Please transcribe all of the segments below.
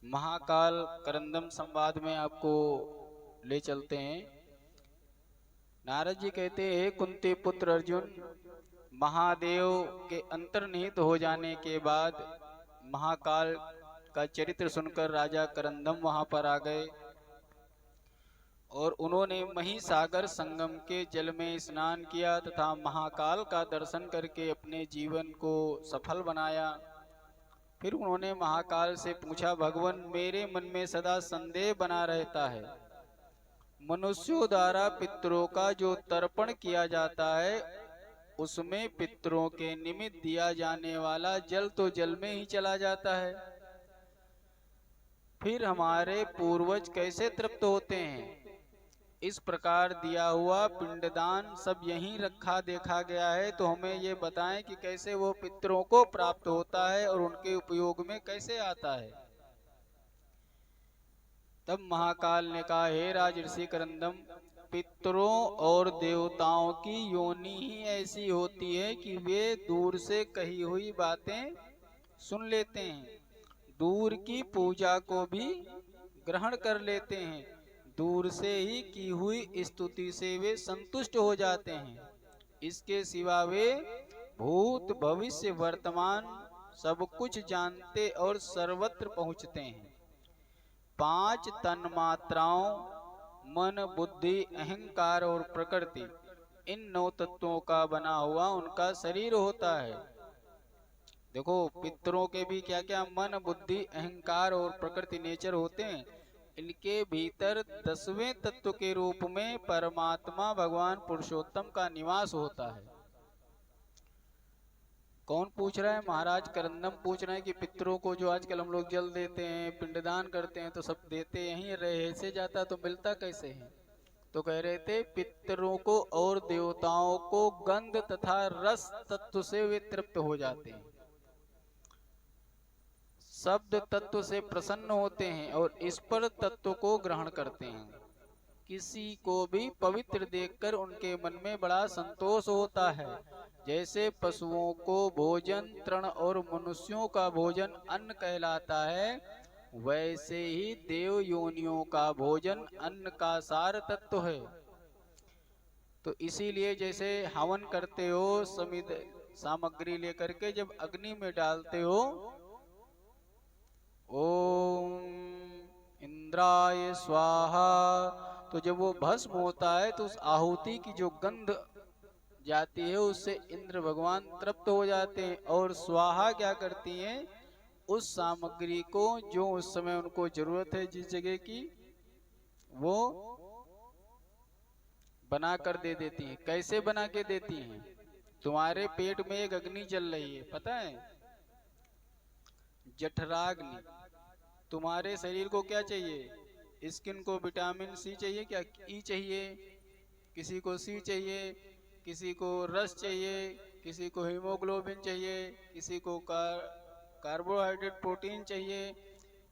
महाकाल करंदम संवाद में आपको ले चलते हैं। नारद जी कहते हैं, कुंती पुत्र अर्जुन, महादेव के अंतर्निहित हो जाने के बाद महाकाल का चरित्र सुनकर राजा करंदम वहां पर आ गए और उन्होंने महिसागर संगम के जल में स्नान किया तथा महाकाल का दर्शन करके अपने जीवन को सफल बनाया। फिर उन्होंने महाकाल से पूछा, भगवान, मेरे मन में सदा संदेह बना रहता है, मनुष्यों द्वारा पितरों का जो तर्पण किया जाता है उसमें पितरों के निमित्त दिया जाने वाला जल तो जल में ही चला जाता है, फिर हमारे पूर्वज कैसे तृप्त होते हैं। इस प्रकार दिया हुआ पिंडदान सब यहीं रखा देखा गया है, तो हमें ये बताएं कि कैसे वो पितरों को प्राप्त होता है और उनके उपयोग में कैसे आता है। तब महाकाल ने कहा, हे राजर्षि करंदम, पितरों और देवताओं की योनि ही ऐसी होती है कि वे दूर से कही हुई बातें सुन लेते हैं, दूर की पूजा को भी ग्रहण कर लेते हैं, दूर से ही की हुई स्तुति से वे संतुष्ट हो जाते हैं। इसके सिवा वे भूत भविष्य वर्तमान सब कुछ जानते और सर्वत्र पहुँचते हैं। 5 तन्मात्राओं मन, बुद्धि, अहंकार और प्रकृति, इन 9 तत्वों का बना हुआ उनका शरीर होता है। देखो, पितरों के भी क्या क्या मन, बुद्धि, अहंकार और प्रकृति नेचर होते हैं। इनके भीतर 10वें तत्व के रूप में परमात्मा भगवान पुरुषोत्तम का निवास होता है। कौन पूछ रहा है? महाराज करंदम पूछ रहे हैं कि पितरों को जो आजकल हम लोग जल देते हैं, पिंडदान करते हैं, तो सब देते यहीं रहे से जाता, तो मिलता कैसे है? तो कह रहे थे, पितरों को और देवताओं को गंध तथा रस तत्व से वे तृप्त हो जाते हैं, शब्द तत्व से प्रसन्न होते हैं और स्पर्श तत्व को ग्रहण करते हैं। किसी को भी पवित्र देखकर उनके मन में बड़ा संतोष होता है। जैसे पशुओं को भोजन तृण और मनुष्यों का भोजन अन्न कहलाता है, वैसे ही देव योनियों का भोजन अन्न का सार तत्व है। तो इसीलिए जैसे हवन करते हो, समिध सामग्री लेकर के जब अग्नि में डालते हो, ओम इंद्राय स्वाहा, तो जब वो भस्म होता है तो उस आहुति की जो गंध जाती है उससे इंद्र भगवान तृप्त हो जाते हैं। और स्वाहा क्या करती हैं? उस सामग्री को जो उस समय उनको जरूरत है जिस जगह की, वो बना कर दे देती हैं। कैसे बना के देती हैं? तुम्हारे पेट में एक अग्नि जल रही है, पता है, जठराग्नि। तुम्हारे शरीर को क्या चाहिए? स्किन को विटामिन सी चाहिए, क्या ई चाहिए, किसी को सी चाहिए, किसी को रस चाहिए, किसी को हीमोग्लोबिन चाहिए, किसी को कार्बोहाइड्रेट प्रोटीन चाहिए।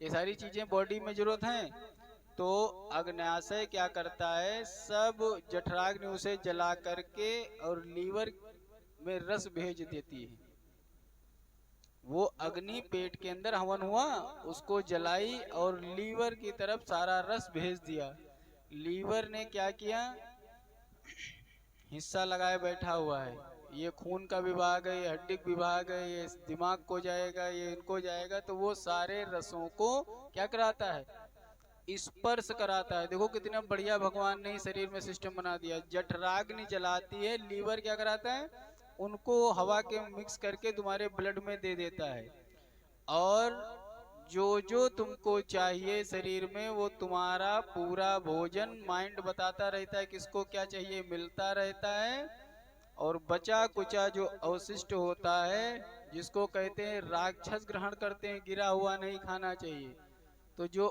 ये सारी चीजें बॉडी में जरूरत हैं। तो अग्न्याशय क्या करता है? सब जठराग्नि उसे जला करके और लीवर में रस भेज देती है। वो अग्नि पेट के अंदर हवन हुआ, उसको जलाई और लीवर की तरफ सारा रस भेज दिया। लीवर ने क्या किया? हिस्सा लगाए बैठा हुआ है, ये खून का विभाग है, ये हड्डी विभाग है, ये दिमाग को जाएगा, ये इनको जाएगा, तो वो सारे रसों को क्या कराता है? स्पर्श कराता है। देखो कितना बढ़िया भगवान ने शरीर में सिस्टम बना दिया। जठराग्नि जलाती है, लीवर क्या कराता है? उनको हवा के मिक्स करके तुम्हारे ब्लड में दे देता है। और जो जो तुमको चाहिए शरीर में, वो तुम्हारा पूरा भोजन माइंड बताता रहता है, किसको क्या चाहिए मिलता रहता है। और बचा कुचा जो अवशिष्ट होता है, जिसको कहते हैं राक्षस ग्रहण करते हैं, गिरा हुआ नहीं खाना चाहिए, तो जो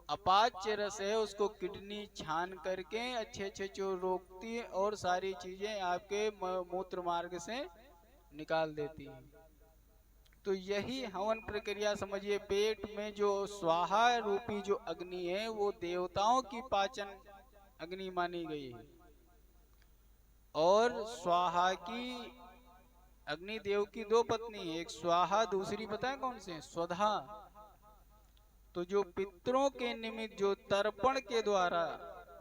अपाच्य रस है उसको किडनी छान करके अच्छे अच्छे जो रोकती है और सारी चीजें आपके मूत्र मार्ग से निकाल देती है। तो यही हवन प्रक्रिया समझिए। पेट में जो स्वाहा रूपी जो अग्नि है, वो देवताओं की पाचन अग्नि मानी गई है। और स्वाहा की अग्निदेव की 2 पत्नी है, एक स्वाहा, दूसरी पता है कौन से? स्वधा। तो जो पितरों के निमित्त जो तर्पण के द्वारा,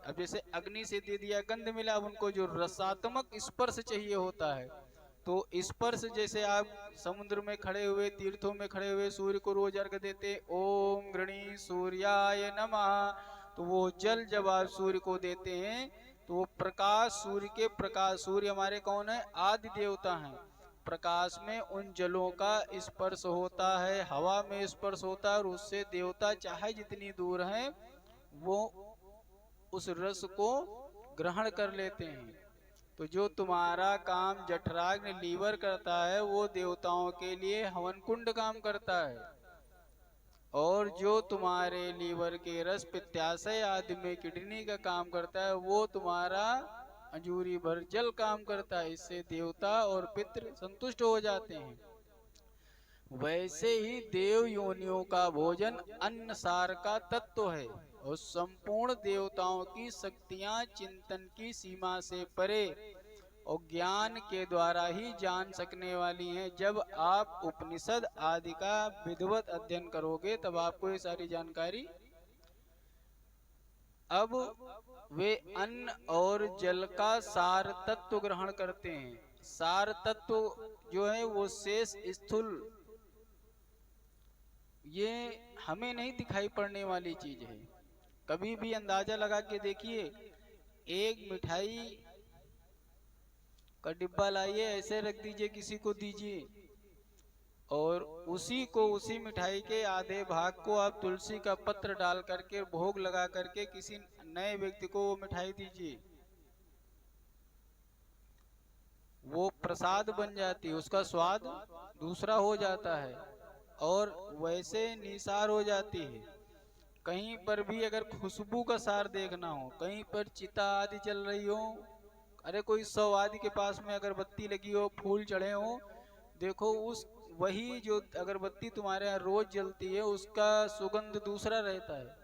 अब जैसे अग्नि से दे दिया, गंध मिला, अब उनको जो रसात्मक स्पर्श चाहिए होता है, तो स्पर्श जैसे आप समुद्र में खड़े हुए, तीर्थों में खड़े हुए सूर्य को रोज अर्घ देते, ओम गृणी सूर्याय नमः, तो वो जल जब आप सूर्य को देते हैं तो वो प्रकाश, सूर्य के प्रकाश, सूर्य हमारे कौन है? आदि देवता हैं। प्रकाश में उन जलों का स्पर्श होता है, हवा में स्पर्श होता है, और उससे देवता चाहे जितनी दूर हैं वो उस रस को ग्रहण कर लेते हैं। तो जो तुम्हारा काम जठराग्नि लीवर करता है वो देवताओं के लिए हवन कुंड काम करता है, और जो तुम्हारे लीवर के रस पित्ताशय आदि में किडनी का काम करता है वो तुम्हारा अंजूरी भर जल काम करता है। इससे देवता और पितृ संतुष्ट हो जाते हैं। वैसे ही देव योनियों का भोजन अन्न सार का तत्व है, और संपूर्ण देवताओं की शक्तियां चिंतन की सीमा से परे और ज्ञान के द्वारा ही जान सकने वाली हैं। जब आप उपनिषद आदि का विधिवत अध्ययन करोगे तब आपको ये सारी जानकारी। अब वे अन्न और जल का सार तत्व ग्रहण करते हैं। सार तत्व जो है वो शेष स्थूल, ये हमें नहीं दिखाई पड़ने वाली चीज है। कभी भी अंदाजा लगा के देखिए, एक मिठाई का डिब्बा लाइए, ऐसे रख दीजिए, किसी को दीजिए, और उसी को, उसी मिठाई के आधे भाग को आप तुलसी का पत्र डाल करके भोग लगा करके किसी नए व्यक्ति को वो मिठाई दीजिए, वो प्रसाद बन जाती है, उसका स्वाद दूसरा हो जाता है और वैसे निसार हो जाती है। कहीं पर भी अगर खुशबू का सार देखना हो, कहीं पर चिता आदि चल रही हो, अरे कोई 100 आदि के पास में अगरबत्ती लगी हो, फूल चढ़े हो, देखो उस वही जो अगरबत्ती तुम्हारे यहाँ रोज जलती है उसका सुगंध दूसरा रहता है।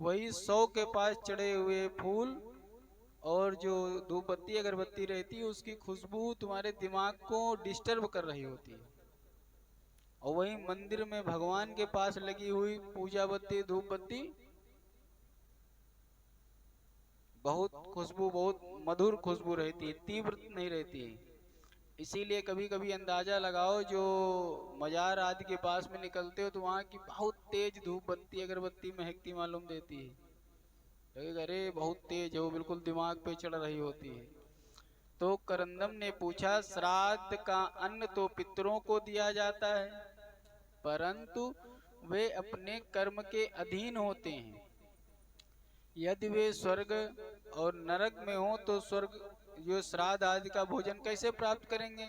वही 100 के पास चढ़े हुए फूल और जो धूपबत्ती अगरबत्ती रहती है उसकी खुशबू तुम्हारे दिमाग को डिस्टर्ब कर रही होती है। और वही मंदिर में भगवान के पास लगी हुई पूजा बत्ती, धूप बत्ती, बहुत खुशबू, बहुत मधुर खुशबू रहती है, तीव्र नहीं रहती है। इसीलिए कभी कभी अंदाजा लगाओ, जो मजार आदि के पास में निकलते हो तो वहाँ की बहुत तेज धूप बत्ती अगरबत्ती महकती मालूम देती है। अरे बहुत तेज है, वो बिल्कुल दिमाग पे चढ़ रही होती है। तो करंदम ने पूछा, श्राद्ध का अन्न तो पितरों को दिया जाता है, परंतु वे अपने कर्म के अधीन होते हैं। यदि वे स्वर्ग और नरक में हो तो स्वर्ग जो श्राद्ध आदि का भोजन कैसे प्राप्त करेंगे?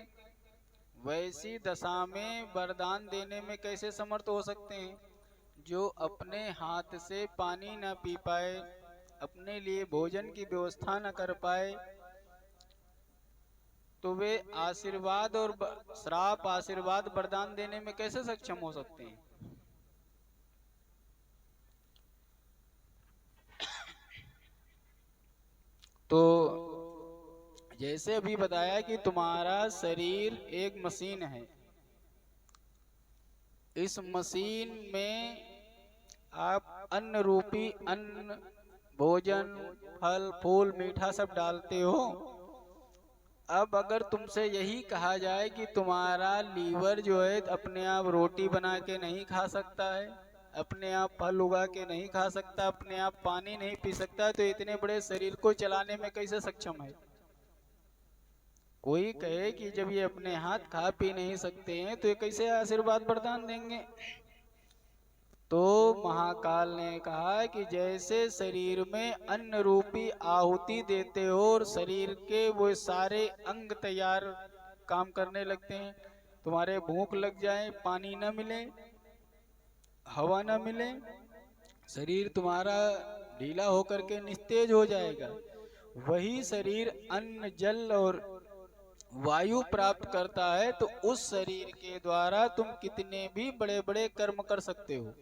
वैसी दशा में वरदान देने में कैसे समर्थ हो सकते हैं? जो अपने हाथ से पानी न पी पाए, अपने लिए भोजन की व्यवस्था न कर पाए, तो वे आशीर्वाद और श्राप, आशीर्वाद वरदान देने में कैसे सक्षम हो सकते हैं? तो जैसे अभी बताया कि तुम्हारा शरीर एक मशीन है, इस मशीन में आप अन्न रूपी अन्न, भोजन, फल फूल, मीठा सब डालते हो। अब अगर तुमसे यही कहा जाए कि तुम्हारा लीवर जो है अपने आप रोटी बना के नहीं खा सकता है, अपने आप फल उगा के नहीं खा सकता, अपने आप पानी नहीं पी सकता, तो इतने बड़े शरीर को चलाने में कैसे सक्षम है? कोई कहे कि जब ये अपने हाथ खा पी नहीं सकते हैं तो ये कैसे आशीर्वाद वरदान देंगे? तो महाकाल ने कहा कि जैसे शरीर में अन्न रूपी आहुति देते हो और शरीर के वो सारे अंग तैयार काम करने लगते हैं, तुम्हारे भूख लग जाए, पानी न मिले, हवा न मिले, शरीर तुम्हारा ढीला होकर के निस्तेज हो जाएगा। वही शरीर अन्न, जल और वायु प्राप्त करता है, तो उस शरीर के द्वारा तुम कितने भी बड़े बड़े कर्म कर सकते हो,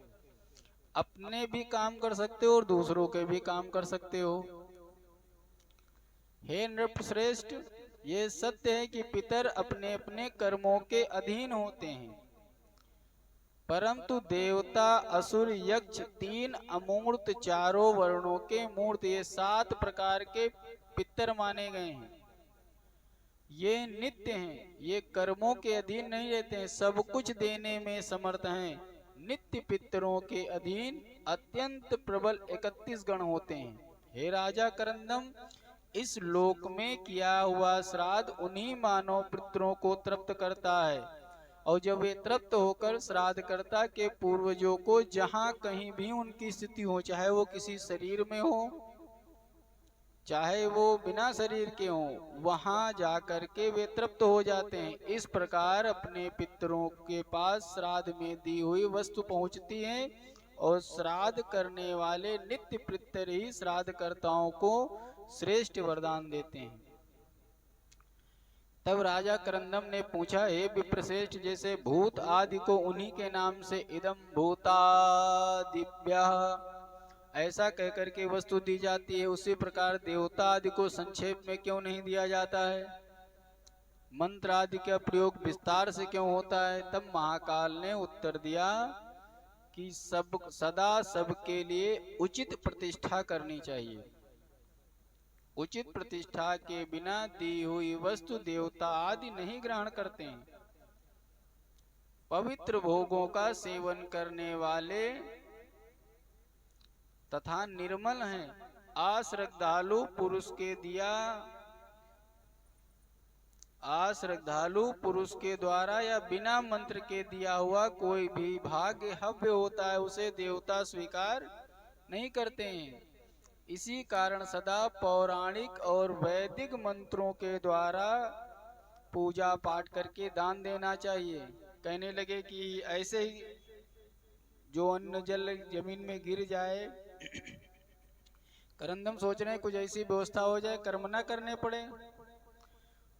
अपने भी काम कर सकते हो और दूसरों के भी काम कर सकते हो। हे नृपश्रेष्ठ, ये सत्य है कि पितर अपने अपने कर्मों के अधीन होते हैं। परंतु देवता, असुर, यक्ष, तीन अमूर्त, चारों वर्णों के मूर्त, ये 7 प्रकार के पितर माने गए हैं। ये नित्य हैं, ये कर्मों के अधीन नहीं रहते हैं, सब कुछ देने में समर्थ हैं। नित्य पितरों के अधीन अत्यंत प्रबल 31 गण होते हैं। हे राजा करंदम, इस लोक में किया हुआ श्राद्ध उन्हीं मानव पितरों को तृप्त करता है, और जब वे तृप्त होकर श्राद्धकर्ता के पूर्वजों को जहाँ कहीं भी उनकी स्थिति हो, चाहे वो किसी शरीर में हो चाहे वो बिना शरीर के हों, वहां जाकर के वे तृप्त हो जाते हैं। इस प्रकार अपने पितरों के पास श्राद्ध में दी हुई वस्तु पहुंचती है, और श्राद्ध करने वाले नित्य पितर ही श्राद्धकर्ताओं को श्रेष्ठ वरदान देते हैं। तब राजा करंदम ने पूछा, हे विप्रश्रेष्ठ, जैसे भूत आदि को उन्हीं के नाम से इदम भूतादिभ्यः ऐसा कहकर के वस्तु दी जाती है, उसी प्रकार देवता आदि को संक्षेप में क्यों नहीं दिया जाता है? मंत्र आदि का प्रयोग विस्तार से क्यों होता है? तब महाकाल ने उत्तर दिया कि सदा सबके लिए उचित प्रतिष्ठा करनी चाहिए। उचित प्रतिष्ठा के बिना दी हुई वस्तु देवता आदि नहीं ग्रहण करते हैं। पवित्र भोगों का सेवन करने वाले तथा निर्मल हैं। अश्रद्धालु पुरुष के द्वारा या बिना मंत्र के दिया हुआ कोई भी भाग्य हव्य होता है, उसे देवता स्वीकार नहीं करते हैं। इसी कारण सदा पौराणिक और वैदिक मंत्रों के द्वारा पूजा पाठ करके दान देना चाहिए। कहने लगे कि ऐसे ही जो अन्न जल जमीन में गिर जाए, करंदम सोच रहे हैं कुछ ऐसी व्यवस्था हो जाए, कर्म ना करने पड़े।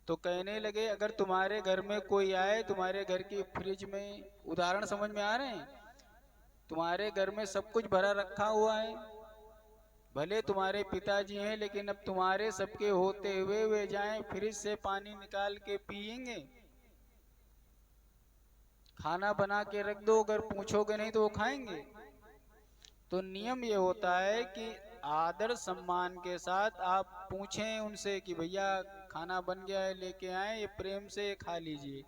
तो कहने लगे, अगर तुम्हारे घर में कोई आए, तुम्हारे घर की फ्रिज में, उदाहरण समझ में आ रहे हैं, तुम्हारे घर में सब कुछ भरा रखा हुआ है, भले तुम्हारे पिताजी हैं, लेकिन अब तुम्हारे सबके होते हुए वे जाएं फ्रिज से पानी निकाल के पिएंगे? खाना बना के रख दो, अगर पूछोगे नहीं तो वो खाएंगे? तो नियम ये होता है कि आदर सम्मान के साथ आप पूछें उनसे कि भैया खाना बन गया है, लेके आए, ये प्रेम से खा लीजिए।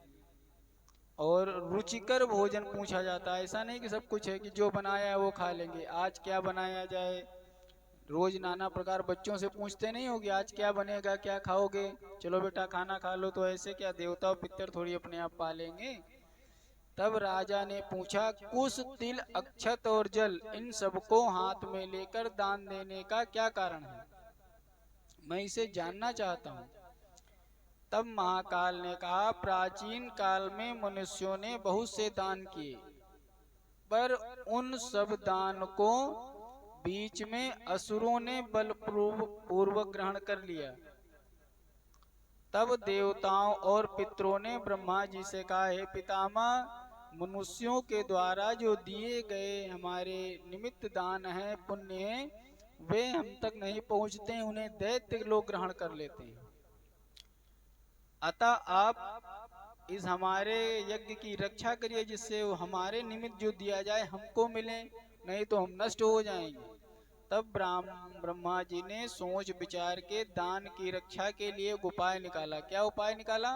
और रुचिकर भोजन पूछा जाता है, ऐसा नहीं कि सब कुछ है कि जो बनाया है वो खा लेंगे। आज क्या बनाया जाए, रोज नाना प्रकार बच्चों से पूछते नहीं होगी, आज क्या बनेगा, क्या खाओगे, चलो बेटा खाना खा लो। तो ऐसे क्या देवता और पितर थोड़ी अपने आप पालेंगे? तब राजा ने पूछा, कुश, तिल, अक्षत और जल, इन सबको हाथ में लेकर दान देने का क्या कारण है? मैं इसे जानना चाहता हूँ। तब महाकाल ने कहा, प्राचीन काल में मनुष्यों ने बहुत से दान किए, पर उन सब दान को बीच में असुरों ने बलपूर्वक ग्रहण कर लिया। तब देवताओं और पितरों ने ब्रह्मा जी से कहा, हे पितामह, मनुष्यों के द्वारा जो दिए गए हमारे निमित्त दान है, पुण्य है, वे हम तक नहीं पहुंचते, उन्हें दैत्य लोग ग्रहण कर लेते हैं। अतः आप इस हमारे यज्ञ की रक्षा करिए, जिससे हमारे निमित्त जो दिया जाए हमको मिले, नहीं तो हम नष्ट हो जाएंगे। तब ब्रह्मा जी ने सोच विचार के दान की रक्षा के लिए उपाय निकाला। क्या उपाय निकाला?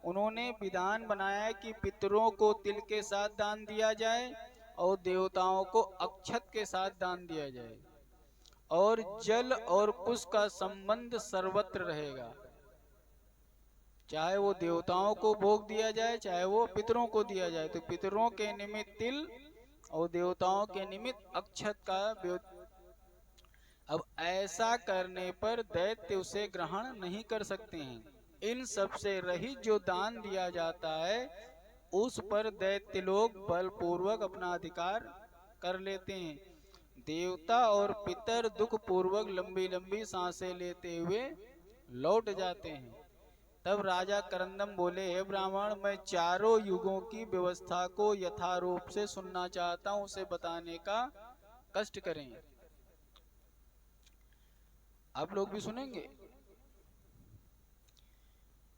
उन्होंने विधान बनाया कि पितरों को तिल के साथ दान दिया जाए और देवताओं को अक्षत के साथ दान दिया जाए, और जल और कुश का संबंध सर्वत्र रहेगा। चाहे वो देवताओं को भोग दिया जाए, चाहे वो पितरों को दिया जाए। तो पितरों के निमित्त तिल और देवताओं के निमित्त अक्षत का। अब ऐसा करने पर दैत्य उसे ग्रहण नहीं कर सकते हैं। इन सब से रहित जो दान दिया जाता है, उस पर दैत्य लोग बलपूर्वक अपना अधिकार कर लेते हैं। देवता और पितर दुख पूर्वक लंबी लंबी सांसें लेते हुए लौट जाते हैं। तब राजा करंदम बोले, हे ब्राह्मण, मैं चारों युगों की व्यवस्था को यथारूप से सुनना चाहता हूँ, उसे बताने का कष्ट करें। आप लोग भी सुनेंगे?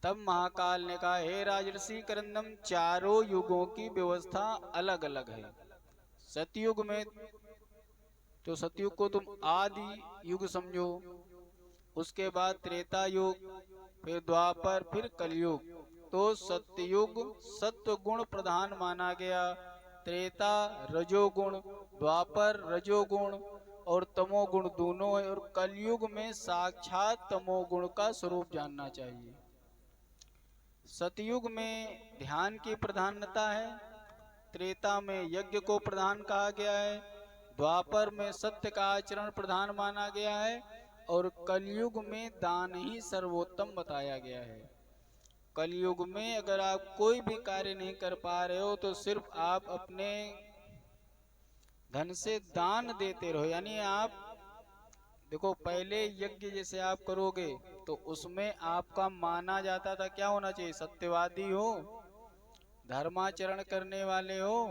तब महाकाल ने कहा, हे राजर्षि करंदम, चारों युगों की व्यवस्था अलग अलग है। सतयुग में तो सतयुग को तुम आदि युग समझो, उसके बाद त्रेता युग, फिर द्वापर, फिर कलयुग। तो सतयुग सत्व गुण प्रधान माना गया, त्रेता रजोगुण, द्वापर रजोगुण और तमोगुण दोनों है, और कलयुग में साक्षात तमोगुण का स्वरूप जानना चाहिए। सतयुग में ध्यान की प्रधानता है, त्रेता में यज्ञ को प्रधान कहा गया है, द्वापर में सत्य का आचरण प्रधान माना गया है, और कलयुग में दान ही सर्वोत्तम बताया गया है। कलयुग में अगर आप कोई भी कार्य नहीं कर पा रहे हो तो सिर्फ आप अपने धन से दान देते रहो। यानी आप देखो, पहले यज्ञ जैसे आप करोगे तो उसमें आपका माना जाता था क्या होना चाहिए, सत्यवादी हो, धर्माचरण करने वाले हो,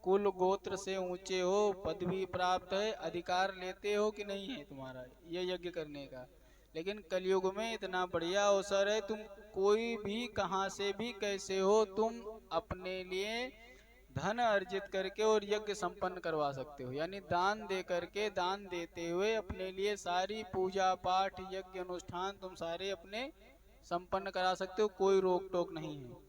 कुल गोत्र से ऊंचे हो, पदवी प्राप्त है, अधिकार लेते हो कि नहीं है तुम्हारा ये यज्ञ करने का। लेकिन कलयुग में इतना बढ़िया अवसर है, तुम कोई भी कहां से भी कैसे हो, तुम अपने लिए धन अर्जित करके और यज्ञ संपन्न करवा सकते हो। यानी दान दे करके, दान देते हुए अपने लिए सारी पूजा पाठ यज्ञ अनुष्ठान तुम सारे अपने संपन्न करा सकते हो, कोई रोक टोक नहीं है।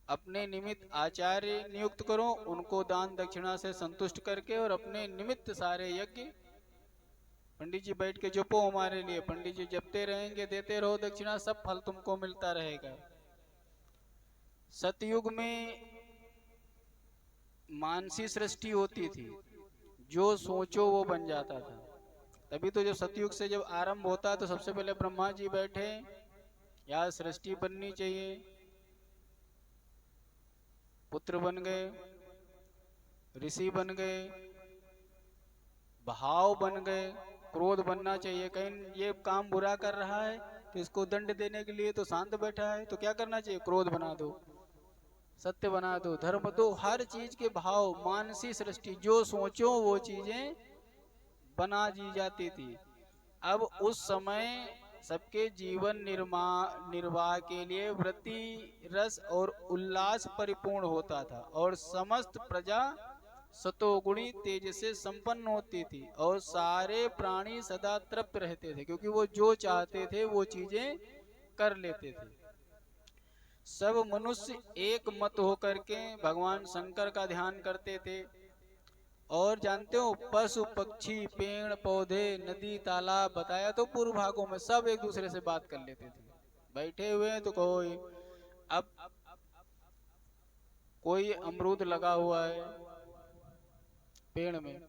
अपने निमित्त आचार्य नियुक्त करो, उनको दान दक्षिणा से संतुष्ट करके, और अपने निमित्त सारे यज्ञ, पंडित जी बैठ के जपो हमारे लिए, पंडित जी जपते रहेंगे, देते रहो दक्षिणा, सब फल तुमको मिलता रहेगा। सतयुग में मानसी सृष्टि होती थी, जो सोचो वो बन जाता था। तभी तो जब सतयुग से जब आरंभ होता है तो सबसे पहले ब्रह्मा जी बैठे, यार सृष्टि बननी चाहिए, पुत्र बन गए, ऋषि बन गए, भाव बन गए, क्रोध बनना चाहिए, कहीं ये काम बुरा कर रहा है तो इसको दंड देने के लिए तो शांत बैठा है, तो क्या करना चाहिए, क्रोध बना दो, सत्य बना दो, धर्म दो, हर चीज के भाव, मानसी सृष्टि, जो सोचो वो चीजें बना दी जाती थी। अब उस समय सबके जीवन निर्वाह के लिए वृत्ति रस और उल्लास परिपूर्ण होता था, और समस्त प्रजा सतोगुणी तेज से संपन्न होती थी, और सारे प्राणी सदा तृप्त रहते थे, क्योंकि वो जो चाहते थे वो चीजें कर लेते थे। सब मनुष्य एक मत होकर के भगवान शंकर का ध्यान करते थे। और जानते हो, पशु पक्षी पेड़ पौधे नदी तालाब, बताया तो पूर्व भागों में, सब एक दूसरे से बात कर लेते थे। बैठे हुए हैं तो कोई, अब कोई अमरूद लगा हुआ है पेड़ में,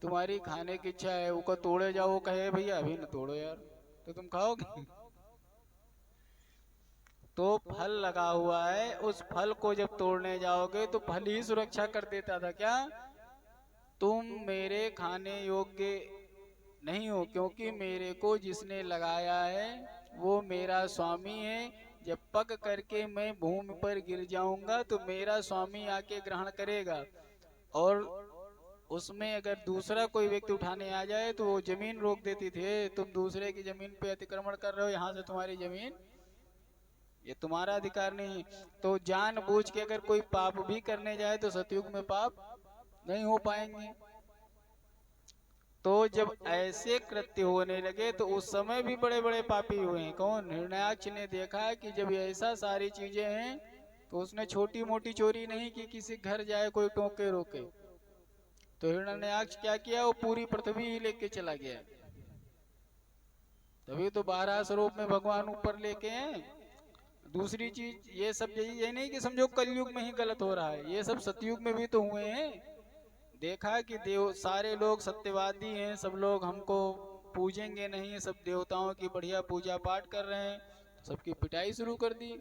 तुम्हारी खाने की इच्छा है, वो तोड़े जाओ, कहे भैया अभी न तोड़ो यार, तो तुम खाओगे? तो फल लगा हुआ है, उस फल को जब तोड़ने जाओगे तो फल ही सुरक्षा कर देता था क्या, तुम मेरे खाने योग्य नहीं हो, क्योंकि मेरे को जिसने लगाया है वो मेरा स्वामी है। जब पक करके मैं भूमि पर गिर जाऊंगा तो मेरा स्वामी आके ग्रहण करेगा, और उसमें अगर दूसरा कोई व्यक्ति उठाने आ जाए तो वो जमीन रोक देती थी, तुम दूसरे की जमीन पे अतिक्रमण कर रहे हो, यहाँ से तुम्हारी जमीन, ये तुम्हारा अधिकार नहीं। तो जानबूझ के अगर कोई पाप भी करने जाए तो सतयुग में पाप नहीं हो पाएंगे। तो जब ऐसे कृत्य होने लगे तो उस समय भी बड़े बड़े पापी हुए हैं। कौन? हिरण्याक्ष ने देखा कि जब ऐसा सारी चीजें हैं तो उसने छोटी मोटी चोरी नहीं की, किसी घर जाए कोई टोके रोके, तो हिरण्याक्ष क्या किया, वो पूरी पृथ्वी ही लेके चला गया। तभी तो 12 स्वरूप में भगवान ऊपर लेके हैं। दूसरी चीज ये सब, ये नहीं कि समझो कलयुग में ही गलत हो रहा है, ये सब सतयुग में भी तो हुए हैं। देखा कि देव सारे लोग सत्यवादी हैं, सब लोग हमको पूजेंगे नहीं, सब देवताओं की बढ़िया पूजा पाठ कर रहे हैं, सबकी पिटाई शुरू कर दी,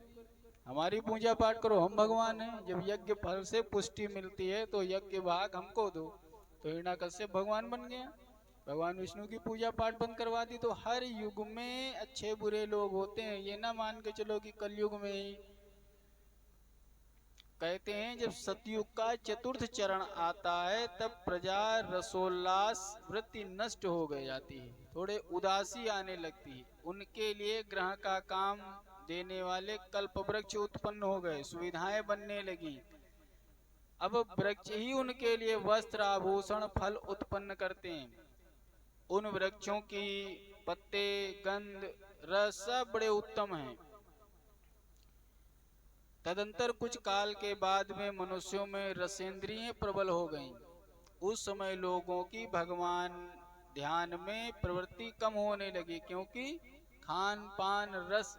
हमारी पूजा पाठ करो, हम भगवान हैं। जब यज्ञ फल से पुष्टि मिलती है तो यज्ञ भाग हमको दो, तो हिरण्याकश्यप भगवान बन गया, भगवान विष्णु की पूजा पाठ बंद करवा दी। तो हर युग में अच्छे बुरे लोग होते हैं, ये ना मान के चलो कि कलयुग में ही कहते हैं जब सतयुग का चतुर्थ चरण आता है तब प्रजा रसोल्लास वृत्ति नष्ट हो गई जाती है, थोड़े उदासी आने लगती है। उनके लिए ग्रह का काम देने वाले कल्प वृक्ष उत्पन्न हो गए, सुविधाएं बनने लगी। अब वृक्ष ही उनके लिए वस्त्र आभूषण फल उत्पन्न करते हैं। उन वृक्षों की पत्ते, गंध, रस सब बड़े उत्तम हैं। तदंतर कुछ काल के बाद में मनुष्यों में रसेंद्रियां प्रबल हो गईं। उस समय लोगों की भगवान ध्यान में प्रवृत्ति कम होने लगी, क्योंकि खान पान रस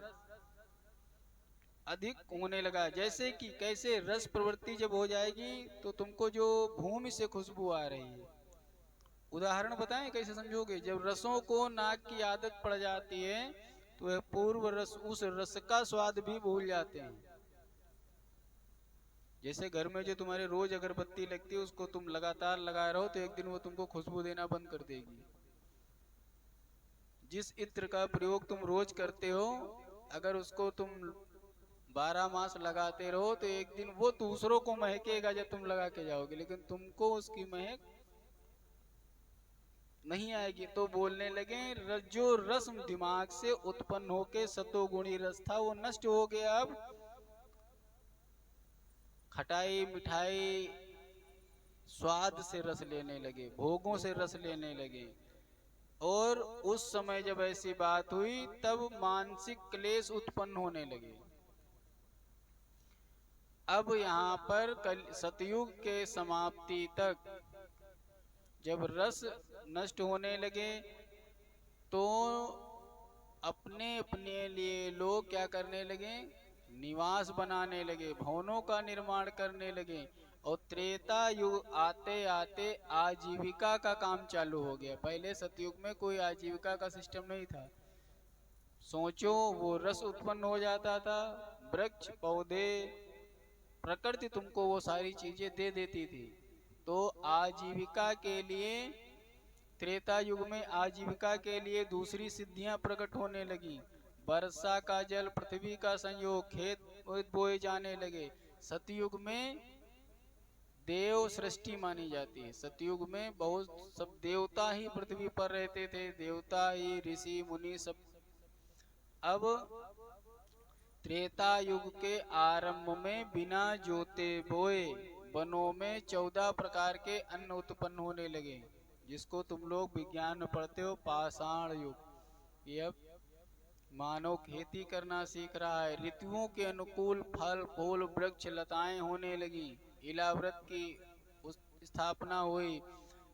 अधिक होने लगा। जैसे कि कैसे रस प्रवृत्ति जब हो जाएगी तो तुमको जो भूमि से खुशबू आ रही है, उदाहरण बताएं कैसे समझोगे। जब रसों को नाक की आदत पड़ जाती है तो वह पूर्व रस, उस रस का स्वाद भी भूल जाते हैं। जैसे घर में जो तुम्हारे रोज अगरबत्ती लगती है, उसको तुम लगातार लगाए रहो तो एक दिन वो तुमको खुशबू देना बंद कर देगी। जिस इत्र का प्रयोग तुम रोज करते हो, अगर उसको तुम 12 मास लगाते रहो तो एक दिन वो दूसरों को महकेगा जब तुम लगा के जाओगे, लेकिन तुमको उसकी महक नहीं आएगी। तो बोलने लगे जो रस दिमाग से उत्पन्न होके सतोगुणी रस था वो नष्ट हो गया। अब खटाई मिठाई स्वाद से रस लेने लगे, भोगों से रस लेने लगे। और उस समय जब ऐसी बात हुई तब मानसिक क्लेश उत्पन्न होने लगे। अब यहाँ पर सतयुग के समाप्ति तक जब रस नष्ट होने लगे तो अपने अपने लिए लोग क्या करने लगे, निवास बनाने लगे, भवनों का निर्माण करने लगे। और त्रेता युग आते आते आजीविका का काम चालू हो गया। पहले सतयुग में कोई आजीविका का सिस्टम नहीं था। सोचो, वो रस उत्पन्न हो जाता था, वृक्ष पौधे प्रकृति तुमको वो सारी चीजें दे देती थी। तो आजीविका के लिए त्रेता युग में आजीविका के लिए दूसरी सिद्धियां प्रकट होने लगी। वर्षा का जल, पृथ्वी का संयोग, खेत बोए जाने लगे। सतयुग में देव सृष्टि मानी जाती है। सतयुग में बहुत सब देवता ही पृथ्वी पर रहते थे, देवता ही, ऋषि मुनि सब। अब त्रेता युग के आरंभ में बिना जोते बोए वनों में 14 प्रकार के अन्न उत्पन्न होने लगे, जिसको तुम लोग विज्ञान में पढ़ते हो पाषाण युग। ये अब मानव खेती करना सीख रहा है। ऋतुओं के अनुकूल फल फूल वृक्ष लताएं होने लगी, इलाव्रत की स्थापना हुई।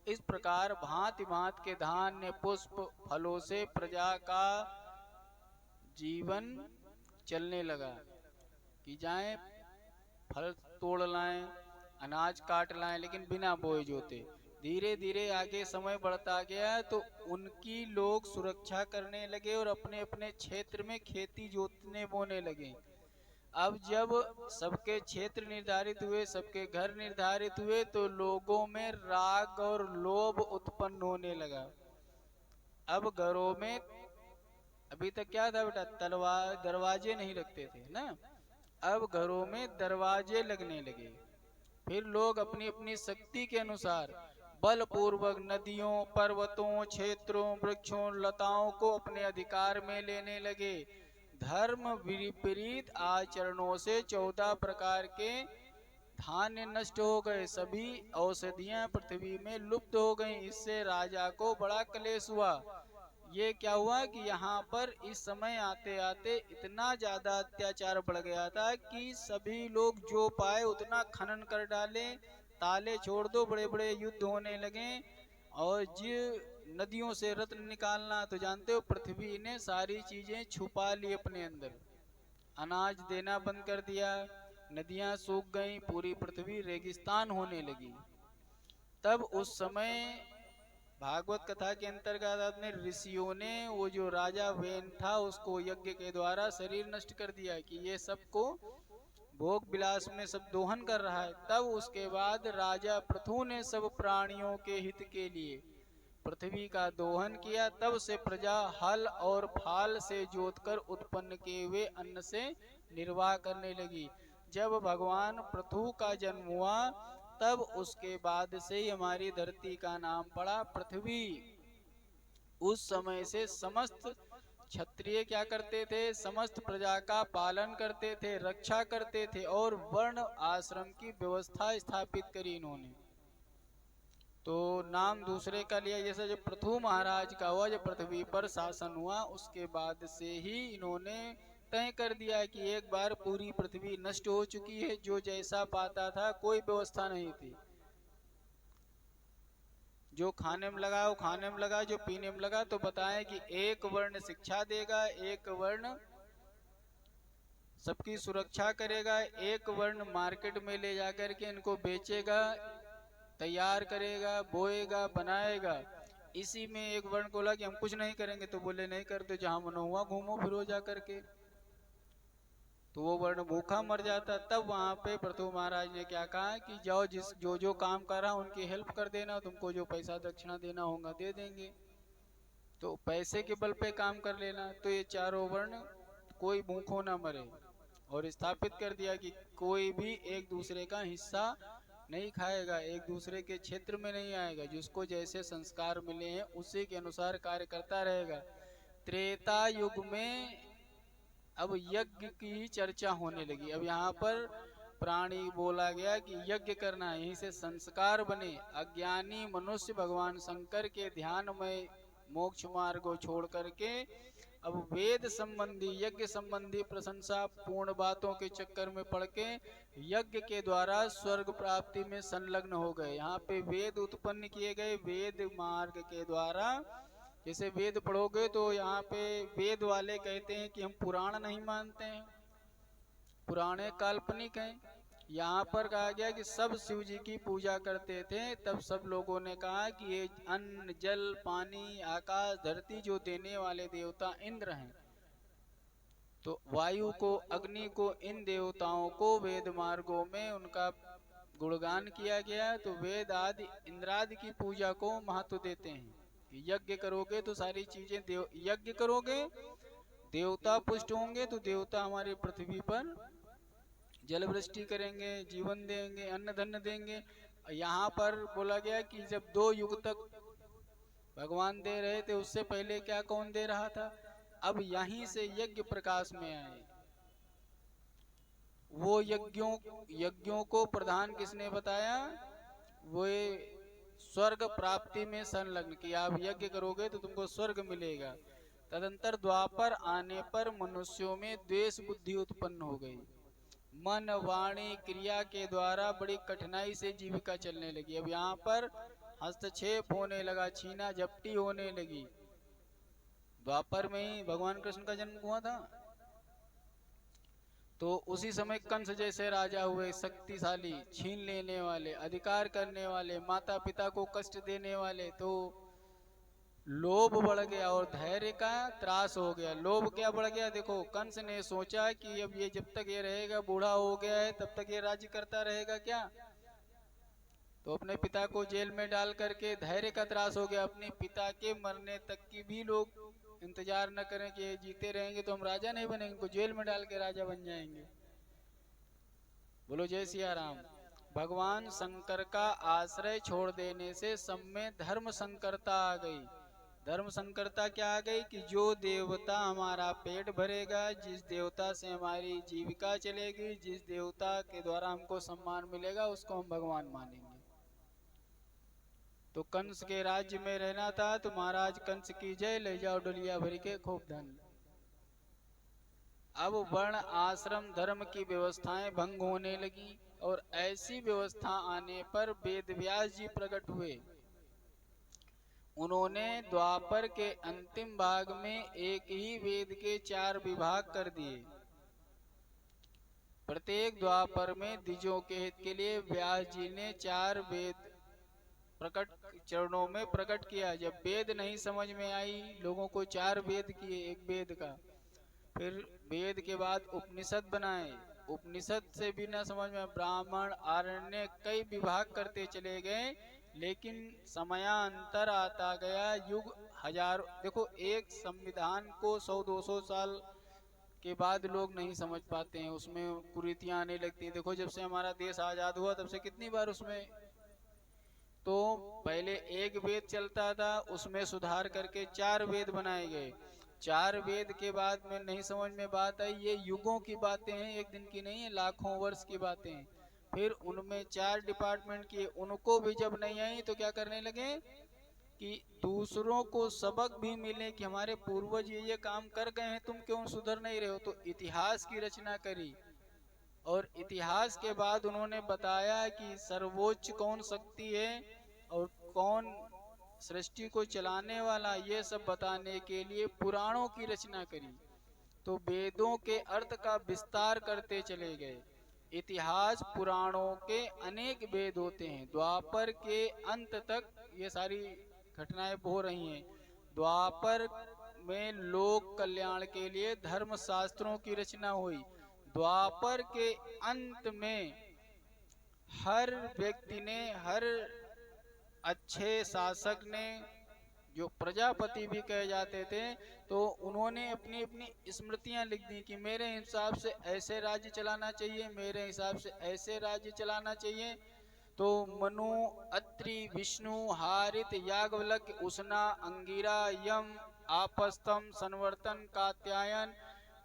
इस प्रकार भांति भांति के धान्य पुष्प फलों से प्रजा का जीवन चलने लगा। कि जाएं फल तोड़ लाएं, अनाज काट लाएं, लेकिन बिना बोए जोते। धीरे धीरे आगे समय बढ़ता गया तो उनकी लोग सुरक्षा करने लगे और अपने अपने क्षेत्र में खेती जोतने बोने लगे। अब जब सबके क्षेत्र निर्धारित हुए, सबके घर निर्धारित हुए, तो लोगों में राग और लोभ उत्पन्न होने लगा। अब घरों में, अभी तक क्या था बेटा, दरवाजे नहीं लगते थे ना, अब घरों में दरवाजे लगने लगे। फिर लोग अपनी अपनी शक्ति के अनुसार बलपूर्वक नदियों, पर्वतों, क्षेत्रों, वृक्षों, लताओं को अपने अधिकार में लेने लगे। धर्म विपरीत आचरणों से 14 प्रकार के धान्य नष्ट हो गए, सभी औषधियां पृथ्वी में लुप्त हो गईं। इससे राजा को बड़ा क्लेश हुआ। ये क्या हुआ कि यहाँ पर इस समय आते आते इतना ज्यादा अत्याचार बढ़ गया था कि सभी लोग जो पाए उतना खनन कर डाले, ताले छोड़ दो, बड़े बड़े युद्ध होने लगे। और जो नदियों से रत्न निकालना, तो जानते हो पृथ्वी ने सारी चीजें छुपा ली अपने अंदर, अनाज देना बंद कर दिया, नदियां सूख गईं, पूरी पृथ्वी रेगिस्तान होने लगी। तब उस समय भागवत कथा के अंतर्गत अपने ऋषियों ने वो जो राजा वेन था उसको यज्ञ के द्वारा शरीर नष्ट कर दिया कि ये सबको भोग विलास में सब दोहन कर रहा है। तब उसके बाद राजा पृथु ने सब प्राणियों के हित के लिए पृथ्वी का दोहन किया। तब से प्रजा हल और फाल से जोतकर उत्पन्न किए हुए अन्न से निर्वाह करने लगी। जब भगवान पृथु का जन्म हुआ तब उसके बाद से ही हमारी धरती का नाम पड़ा पृथ्वी। उस समय से समस्त क्षत्रिय क्या करते थे, समस्त प्रजा का पालन करते थे, रक्षा करते थे और वर्ण आश्रम की व्यवस्था स्थापित करी इन्होंने। तो नाम दूसरे का लिया, जैसे जब पृथु महाराज का हुआ, जब पृथ्वी पर शासन हुआ, उसके बाद से ही इन्होंने तय कर दिया कि एक बार पूरी पृथ्वी नष्ट हो चुकी है, जो जैसा पाता था, कोई व्यवस्था नहीं थी। जो खाने में लगा वो खाने में लगा, जो पीने में लगा, तो बताएं कि एक वर्ण शिक्षा देगा, एक वर्ण सबकी सुरक्षा करेगा, एक वर्ण मार्केट में ले जाकर के इनको बेचेगा, तैयार करेगा, बोएगा, बनाएगा। इसी में एक वर्ण बोला कि हम कुछ नहीं करेंगे, तो बोले नहीं करते, जहां मन हुआ घूमो फिरो जा करके, तो वो वर्ण भूखा मर जाता। तब वहां पे पृथु महाराज ने क्या कहा कि जाओ, जो काम कर रहा उनकी हेल्प कर देना, तुमको जो पैसा दक्षिणा देना होगा दे देंगे, तो पैसे के बल पे काम कर लेना। तो ये चारों वर्ण कोई भूखों ना मरे, और स्थापित कर दिया कि कोई भी एक दूसरे का हिस्सा नहीं खाएगा, एक दूसरे के क्षेत्र में नहीं आएगा, जिसको जैसे संस्कार मिले हैं उसी के अनुसार कार्य करता रहेगा। त्रेता युग में अब यज्ञ की चर्चा होने लगी। अब यहाँ पर प्राणी बोला गया कि यज्ञ करना है, यहीं से संस्कार बने। अज्ञानी मनुष्य भगवान शंकर के ध्यान में मोक्ष मार्ग को छोड़ करके अब वेद संबंधी, यज्ञ संबंधी प्रशंसा पूर्ण बातों के चक्कर में पड़ के यज्ञ के द्वारा स्वर्ग प्राप्ति में संलग्न हो गए। यहाँ पे वेद उत्पन्न किए गए, वेद मार्ग के द्वारा। जैसे वेद पढ़ोगे तो यहाँ पे वेद वाले कहते हैं कि हम पुराण नहीं मानते हैं, पुराने काल्पनिक हैं। यहाँ पर कहा गया कि सब शिव जी की पूजा करते थे। तब सब लोगों ने कहा कि ये अन्न, जल, पानी, आकाश, धरती जो देने वाले देवता इंद्र हैं, तो वायु को, अग्नि को, इन देवताओं को वेद मार्गों में उनका गुणगान किया गया। तो वेद आदि इंद्रादि की पूजा को महत्व देते हैं। यज्ञ करोगे तो सारी चीजें यज्ञ करोगे, देवता पुष्ट होंगे, तो देवता हमारी पृथ्वी पर जल वृष्टि करेंगे, जीवन देंगे, अन्न धन देंगे। यहाँ पर बोला गया कि जब 2 युग तक भगवान दे रहे थे, उससे पहले क्या कौन दे रहा था? अब यहीं से यज्ञ प्रकाश में आए। वो यज्ञों को प्रधान किसने बताया? वो स्वर्ग प्राप्ति में संलग्न कि आप यज्ञ करोगे तो तुमको स्वर्ग मिलेगा। तदंतर द्वापर आने पर मनुष्यों में द्वेष बुद्धि उत्पन्न हो गई। मन, वाणी, क्रिया के द्वारा बड़ी कठिनाई से जीविका चलने लगी। अब यहाँ पर हस्तक्षेप होने लगा, छीना झपटी होने लगी। द्वापर में ही भगवान कृष्ण का जन्म हुआ था, तो उसी समय कंस जैसे राजा हुए, शक्तिशाली, छीन लेने वाले, अधिकार करने वाले, माता पिता को कष्ट देने वाले। तो लोभ बढ़ गया और धैर्य का त्रास हो गया। लोभ क्या बढ़ गया? देखो, कंस ने सोचा कि अब ये जब तक ये रहेगा, बूढ़ा हो गया है, तब तक ये राज्य करता रहेगा क्या? तो अपने पिता को जेल में डाल करके धैर्य का त्रास हो गया। अपने पिता के मरने तक की भी लोग इंतजार न करें कि ये जीते रहेंगे तो हम राजा नहीं बनेंगे, इनको जेल में डाल के राजा बन जाएंगे। बोलो जय सिया राम। भगवान शंकर का आश्रय छोड़ देने से सब में धर्म संकरता आ गई। धर्म संकरता क्या आ गई कि जो देवता हमारा पेट भरेगा, जिस देवता से हमारी जीविका चलेगी, जिस देवता के द्वारा हमको सम्मान मिलेगा, उसको हम भगवान मानेंगे। तो कंस के राज्य में रहना था तो महाराज कंस की जय, ले जाओ डलिया भर के खूब धन। अब वर्ण आश्रम धर्म की व्यवस्थाएं भंग होने लगी और ऐसी व्यवस्था आने पर वेद व्यास जी प्रकट हुए। उन्होंने द्वापर के अंतिम भाग में एक ही वेद के 4 विभाग कर दिए। प्रत्येक द्वापर में द्विजों के हित के लिए व्यास जी ने 4 वेद प्रकट चरणों में प्रकट किया। जब वेद नहीं समझ में आई, लोगों को 4 वेद किए एक वेद का। फिर वेद के बाद उपनिषद बनाए, उपनिषद से भी न समझ में, ब्राह्मण, आरण्य, कई विभाग करते चले गए। लेकिन समयांतर आता गया, युग हजार। देखो, एक संविधान को 100-200 साल के बाद लोग नहीं समझ पाते हैं, उसमें कुरीतियां आने लगती हैं। देखो जब से हमारा देश आज़ाद हुआ तब से कितनी बार उसमें, तो पहले एक वेद चलता था, उसमें सुधार करके 4 वेद बनाए गए। 4 वेद के बाद में नहीं समझ में बात आई, ये युगों की बातें हैं, एक दिन की नहीं है, लाखों वर्ष की बातें हैं। फिर उनमें 4 डिपार्टमेंट किए, उनको भी जब नहीं आई तो क्या करने लगे कि दूसरों को सबक भी मिले कि हमारे पूर्वज ये काम कर गए हैं, तुम क्यों सुधर नहीं रहे हो। तो इतिहास की रचना करी, और इतिहास के बाद उन्होंने बताया कि सर्वोच्च कौन शक्ति है और कौन सृष्टि को चलाने वाला, ये सब बताने के लिए पुराणों की रचना करी। तो वेदों के अर्थ का विस्तार करते चले गए। इतिहास पुराणों के अनेक वेद होते हैं। द्वापर के अंत तक ये सारी घटनाएं हो रही हैं। द्वापर में लोक कल्याण के लिए धर्म शास्त्रों की रचना हुई। द्वापर के अंत में हर व्यक्ति ने, हर अच्छे शासक ने, जो प्रजापति भी कहे जाते थे, तो उन्होंने अपनी अपनी स्मृतियां लिख दी कि मेरे हिसाब से ऐसे राज्य चलाना चाहिए, मेरे हिसाब से ऐसे राज्य चलाना चाहिए। तो मनु, अत्रि, विष्णु, हारित, याज्ञवल्क्य, उष्णा, अंगिरा, यम, आपस्तम, संवर्तन, कात्यायन,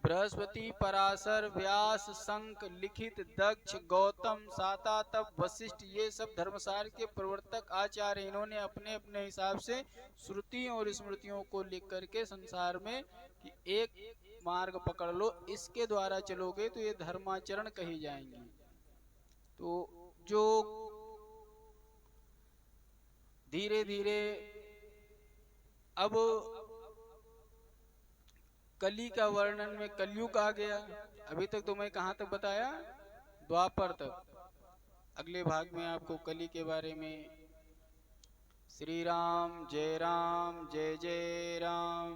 बृहस्पति, पराशर, व्यास, शंख, लिखित, दक्ष, गौतम, सातातप, वशिष्ठ, ये सब धर्मसार के प्रवर्तक आचार्य। इन्होंने अपने अपने हिसाब से श्रुतियों और स्मृतियों को लिख करके संसार में कि एक मार्ग पकड़ लो, इसके द्वारा चलोगे तो ये धर्माचरण कही जाएंगी। तो जो धीरे धीरे अब कली का वर्णन में कलयुग आ गया। अभी तक तो मैं कहाँ तक बताया, द्वापर तक। अगले भाग में आपको कली के बारे में। श्री राम जय जय राम।